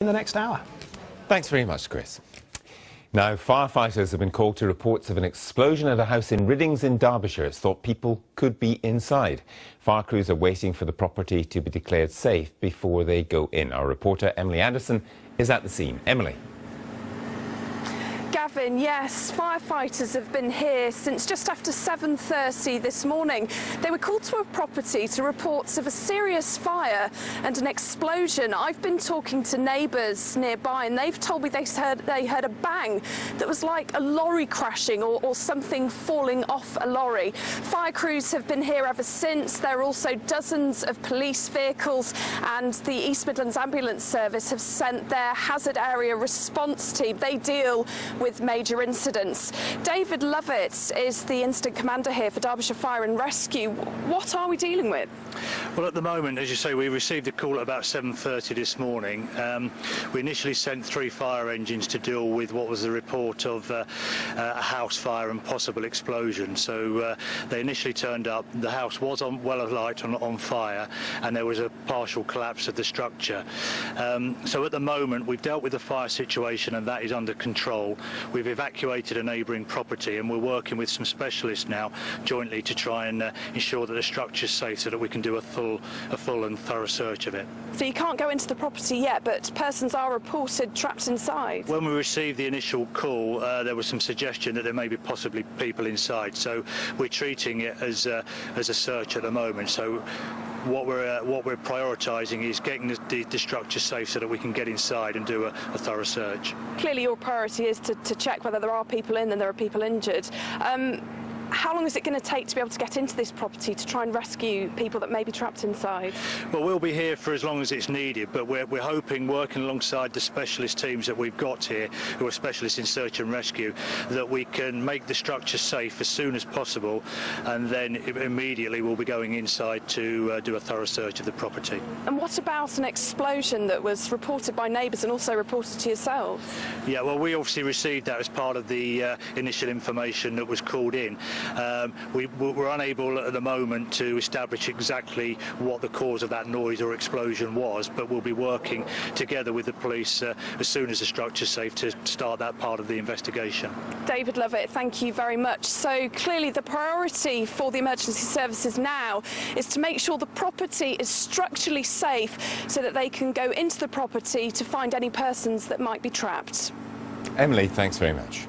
in the next hour. Thanks very much, Chris. Now, firefighters have been called to reports of an explosion at a house in Riddings in Derbyshire. It's thought people could be inside. Fire crews are waiting for the property to be declared safe before they go in. Our reporter Emily Anderson is at the scene. Emily. Gavin, yes, firefighters have been here since just after 7:30 this morning. They were called to a property to reports of a serious fire and an explosion. I've been talking to neighbours nearby and they've told me they heard a bang that was like a lorry crashing or something falling off a lorry. Fire crews have been here ever since. There are also dozens of police vehicles, and the East Midlands Ambulance Service have sent their hazard area response team. They deal with major incidents. David Lovett is the incident commander here for Derbyshire Fire and Rescue. What are we dealing with? Well, at the moment, as you say, we received a call at about 7:30 this morning. We initially sent 3 fire engines to deal with what was the report of a house fire and possible explosion. So they initially turned up. The house was well alight on fire, and there was a partial collapse of the structure. So at the moment, we've dealt with the fire situation, and that is under control. We've evacuated a neighbouring property, and we're working with some specialists now jointly to try and ensure that the structure's safe so that we can do a full and thorough search of it. So you can't go into the property yet, but persons are reported trapped inside? When we received the initial call, there was some suggestion that there may be possibly people inside, so we're treating it as a search at the moment. So what we're prioritising is getting the structure safe so that we can get inside and do a thorough search. Clearly your priority is to check whether there are people in and there are people injured. How long is it going to take to be able to get into this property to try and rescue people that may be trapped inside? Well, we'll be here for as long as it's needed, but we're hoping, working alongside the specialist teams that we've got here, who are specialists in search and rescue, that we can make the structure safe as soon as possible, and then immediately we'll be going inside to do a thorough search of the property. And what about an explosion that was reported by neighbours and also reported to yourself? Yeah, well, we obviously received that as part of the initial information that was called in. We're unable at the moment to establish exactly what the cause of that noise or explosion was, but we'll be working together with the police as soon as the structure's safe to start that part of the investigation. David Lovett, thank you very much. So clearly the priority for the emergency services now is to make sure the property is structurally safe so that they can go into the property to find any persons that might be trapped. Emily, thanks very much.